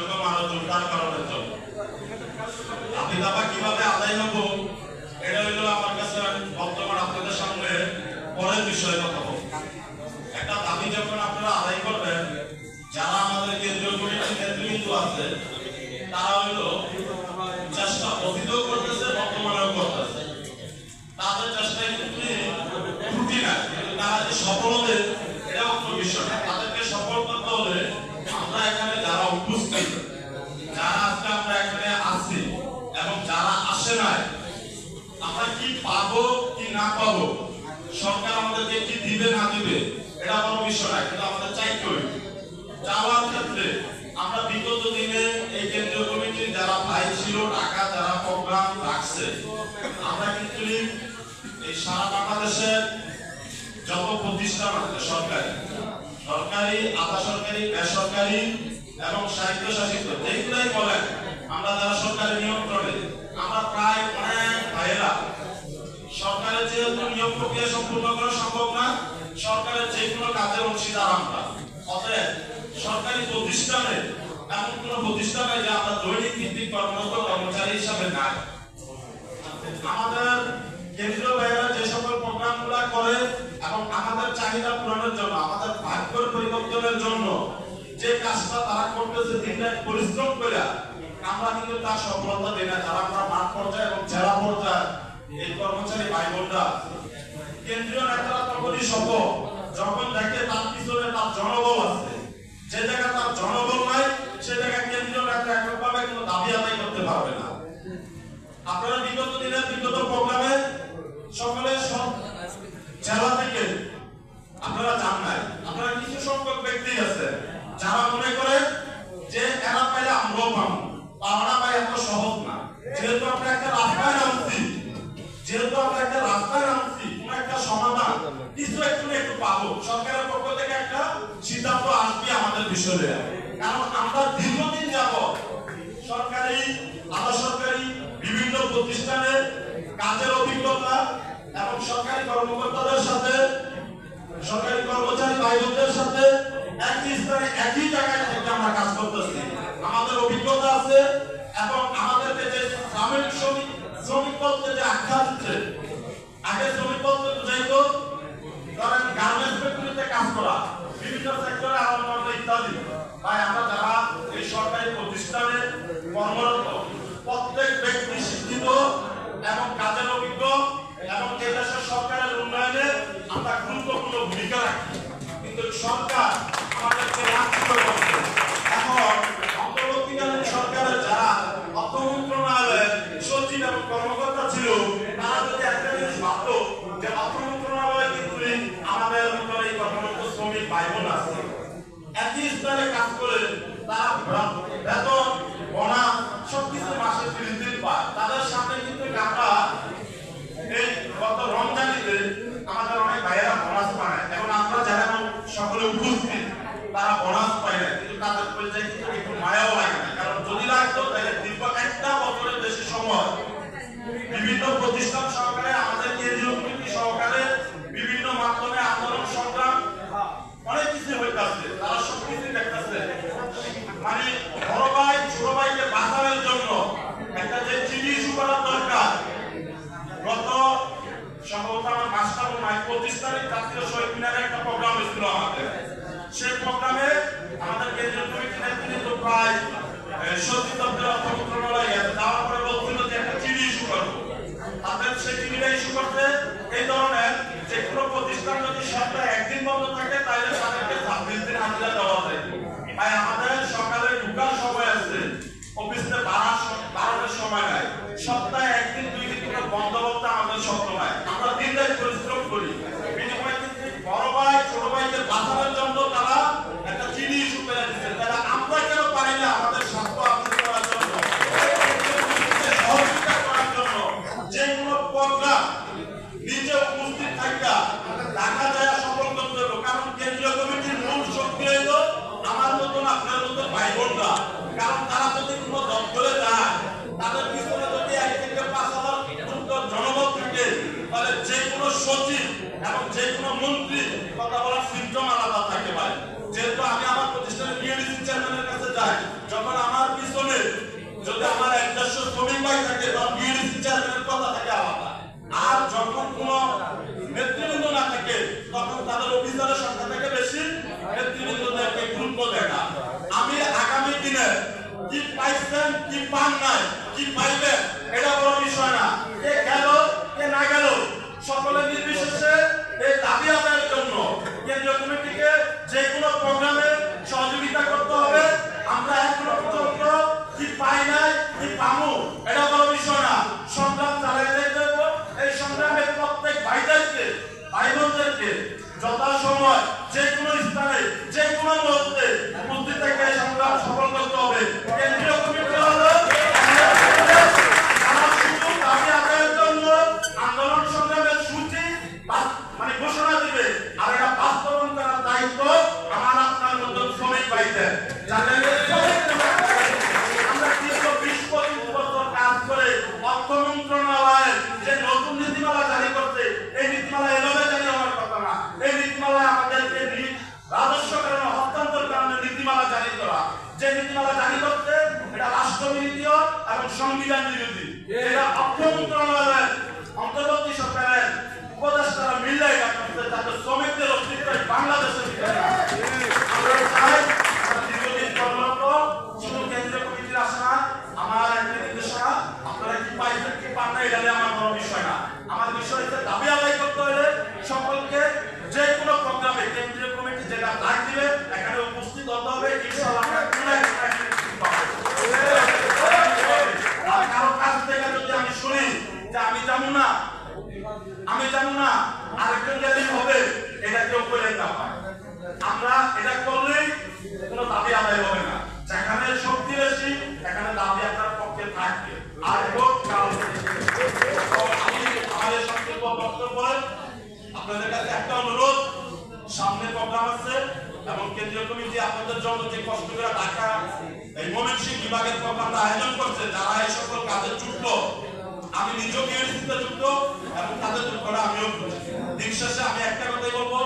এরকম আরো জোরদার করানোর জন্য আপনি দাবা কিভাবে আদায় হবো এটা হইলো আমার কাছে বর্তমান আপনাদের সামনে পরের বিষয়ে কথা বলবো। একটা দাবি যখন আপনারা আদায় করবেন, যারা আমাদের কেন্দ্রীয় কমিটির নেতৃবৃন্দ আছে তারা হইলো চেষ্টা অতীতও করতেছে, বর্তমানেও করতেছে। তাদের চেষ্টায় কিন্তু ত্রুটি না, কিন্তু তারা যে সফল হবে এটা অন্য বিষয় না। তাদেরকে সফল করতে হলে আমরা এখানে যারা উপস্থিত, যারা আজকে আমরা এখানে আছি এবং যারা আসে নাই, আমরা কি পাবো কি না পাবো, সরকার আমাদেরকে কি দিবে না দিবে এটা বড় বিষয় না, কিন্তু আমাদের চাইতে হবে। যাওয়ার ক্ষেত্রে আমরা বিগত দিনে এই কেন্দ্রীয় কমিটির যারা ভাই ছিল, টাকা যারা প্রোগ্রাম রাখছে, আমরা কিন্তু এই সারা বাংলাদেশের যত প্রতিষ্ঠান আছে সরকারি, আধা সরকারি, বেসরকারি এবং স্বায়ত্তশাসিত যেগুলাই বলেন, আমরা যারা সরকারি নিয়ন্ত্রণে, আমরা প্রায় অনেক ভাইয়েরা সরকারের যেহেতু নিয়ম প্রক্রিয়া সম্পূর্ণ করা সম্ভব না, সরকারের যে কোনো কাজের অংশীদার আমরা। অতএব সরকারি প্রতিষ্ঠানে এমন কোন প্রতিষ্ঠান নাই যে আমরা দৈনিক ভিত্তিক কর্মরত কর্মচারী হিসাবে নাই। আমাদের কেন্দ্রীয় ভাইয়েরা যে সকল প্রোগ্রামগুলো করে এবং আমাদের চাহিদা পূরণের জন্য, আমাদের ভাগ্যের পরিবর্তনের জন্য যে কাজটা তারা করতেছে দিনরাত পরিশ্রম করে, আমরা কিন্তু তার সফলতা দেই না। যারা আমরা মাঠ পর্যায়ে এবং জেলা পর্যায়ে এই কর্মচারী ভাই বোনরা, কেন্দ্রীয় নেতারা তখনই সফল যখন দেখে তার পিছনে তার জনবল আছে। যে জায়গা তার জনবল নাই, সে জায়গায় কেন্দ্রীয় নেতা এককভাবে কোনো দাবি আদায় করতে পারবে না। আপনারা বিগত দিনের বিগত প্রোগ্রামে সকলে সব জেলা থেকে আপনারা জান নাই, আপনারা কিছু সংখ্যক ব্যক্তি আছে যারা মনে করে যে এরা পাইলে আমরাও পাবো, পাওয়াটা পাই এত সহজ না। যেহেতু আমরা একটা রাস্তায় নামছি, কোন একটা সমাধান কিছু একটু পাবো, সরকারের পক্ষ থেকে একটা সিদ্ধান্ত আসবে আমাদের বিষয়ে। কারণ আমরা দীর্ঘদিন যাবত সরকারি, আধা সরকারি বিভিন্ন প্রতিষ্ঠানে কাজের অভিজ্ঞতা এবং সরকারি কর্মকর্তাদের সাথে, সরকারি কর্মচারী ভাইদের সাথে একই স্থানে একই জায়গায় থেকে আমরা কাজ করতেছি। আমাদের অভিজ্ঞতা আছে এবং আমাদেরকে যে শ্রমিক বলতে যে আখ্যা দিচ্ছে, আগে শ্রমিক বলতে বুঝাইতো ধরেন গার্মেন্টস ফ্যাক্টরিতে কাজ করা, বিভিন্ন সেক্টরে আরো ইত্যাদি। তাই আমরা যারা এই সরকারি প্রতিষ্ঠানে কর্মরত প্রত্যেক ব্যক্তি শিক্ষিত এবং কাজের অভিজ্ঞ এবং এই দেশের সরকারের উন্নয়নে আমরা গুরুত্বপূর্ণ ভূমিকা রাখি। কিন্তু সরকার আমাদেরকে লাঞ্ছিত করছে। এখন অন্তর্বর্তীকালীন সরকারের যারা অর্থ মন্ত্রণালয়ের সচিব এবং কর্মকর্তা ছিল, তারা যদি একটা জিনিস ভাবতো যে অর্থ মন্ত্রণালয় কিন্তু আমাদের মতো এই কর্মরত শ্রমিক ভাই বোন আছে, একই স্থানে কাজ করে তারা বেতন বোনাস সবকিছু মাসে 30 দিন পায়। তাদের সামনে কিন্তু আমরা এই গত রমজানিতে আমাদের অনেক ভাইয়েরা বোনাস পায়, এবং আমরা যারা সকলে উপস্থিত তারা বোনাস পায় না, কিন্তু তাদের পরিচয় কিন্তু একটু মায়াও লাগে না। কারণ যদি লাগতো তাহলে দীর্ঘ একটা বছরের বেশি সময় বিভিন্ন প্রতিষ্ঠান সহকারে, আমাদের কেন্দ্রীয় কমিটি সহকারে বিভিন্ন মাধ্যমে আন্দোলন সংগ্রাম অনেক কিছু হইতেছে, তারা সবকিছু দেখতেছে। মানে বড় ভাই ছোট ভাইকে বাঁচানোর জন্য একটা যে চিঠি ইস্যু করার দরকার, গত সম্ভবত আমার মাস্টার মাই 25 তারিখ জাতীয় শহীদ মিনারে একটা প্রোগ্রাম হয়েছিল আমাদের। সেই প্রোগ্রামে আমাদের কেন্দ্রীয় কমিটির নেতৃত্ব প্রায় সচিব দপ্তরের অর্থ মন্ত্রণালয়ে গেছে, যাওয়ার পরে বলছিল যে একটা চিঠি ইস্যু করবো। তাদের সেই চিঠিটা ইস্যু করতে এই ধরনের যে কোনো প্রতিষ্ঠান যদি সপ্তাহে একদিন বন্ধ থাকে তাহলে তাদেরকে 26 দিন হাজিরা দেওয়া যায়। তাই আমাদের সকালে ঢুকার সময় আছে, অফিসে বাড়ানোর সময় নাই, সপ্তাহে একদিন 2 দিন করে বন্ধ করতে আমাদের শক্ত নাই। আমরা দিনরাত পরিশ্রম করি, বিনিময়ে কিন্তু বড় ভাই ছোট ভাইকে বাঁচানোর জন্য তারা একটা চিঠি ইস্যু করে দিচ্ছে। তাহলে আমরা কেন পারি না আমাদের স্বার্থ আদায় করার জন্য, সহযোগিতা করার জন্য যে কোনো প্রোগ্রাম নিজে উপস্থিত থাকা ঢাকা যায় সফল করতে হবে। কারণ কেন্দ্রীয় কমিটির মূল শক্তি হইল আমার মতন আপনার মতো ভাই বোনরা। কারণ তারা যদি কোনো দপ্তরে যায়, তাদের পিছনে যদি 1 থেকে 5,000 জনবল থাকে, তাহলে যে কোনো সচিব এবং যে কোনো মন্ত্রী কথা বলার সিস্টেম আলাদা থাকে। ভাই যেহেতু আমি আমার প্রতিষ্ঠানে বিএডিসি চেয়ারম্যানের কাছে যাই, যখন আমার হবে। কেন্দ্রীয় কমিটি হলো তারা শুধু দাবি আদায়ের জন্য আন্দোলন সংগ্রামের সূচি মানে ঘোষণা দিবে, আর এটা বাস্তবায়ন করার দায়িত্ব আমার আপনার মতো শ্রমিক ভাইদের। আমরা দীর্ঘ 20-25 বছর কাজ করে অর্থ মন্ত্রণালয় যে নতুন নীতিমালা জারি করছে, এই নীতিমালা এভাবে জারি হওয়ার কথা না। এই নীতিমালা আমাদেরকে রাজস্ব কারণে হস্তান্তর কারণে নীতিমালা জারি করা, যে নীতিমালা জারি করছে এটা রাষ্ট্রবিরোধী এবং সংবিধান বিরোধী। এটা অর্থ মন্ত্রণালয়ের অন্তর্বর্তী সরকারের উপদেষ্টারা মিলে এটা করছে, যাতে শ্রমিকদের অস্তিত্ব বাংলাদেশের ভিতরে আমরা চাই দীর্ঘদিন কর্মরত শুধু কেন্দ্রীয় কমিটির আসনা আমার একটা নির্দেশনা আপনারা কি পাইছেন কি পান না এটা আমার কোনো বিষয় না। আমার বিষয় হচ্ছে দাবি আদায় করতে হলে সকলকে যে কোনো প্রোগ্রামে কেন্দ্রীয় কমিটি যেটা ডাক দিবে এখানে উপস্থিত হতে হবে। ইনশাআল্লাহ আমরা কোনো আর কারো কাছ থেকে যদি আমি শুনি যে আমি জানি না আরেকজন গেলে হবে, এটা কেউ করে না। আমরা এটা করলেই কোনো দাবি আদায় হবে না। যেখানে শক্তি বেশি এখানে দাবি আপনার পক্ষে থাকবে। আর আমি আমাদের সংক্ষিপ্ত বক্তব্য আপনাদের কাছে একটা অনুরোধ, সামনে প্রোগ্রাম আছে এবং কেন্দ্রীয় কমিটি আপনাদের জন্য যে কষ্ট করে ঢাকা এই ময়মনসিংহ বিভাগের প্রোগ্রামটা আয়োজন করছে, যারা এই সকল কাজে যুক্ত, আমি নিজেও ইউনিভার্সিটিতে যুক্ত এবং তাদের যুক্ত আমিও। দিন শেষে আমি একটা কথাই বলবো,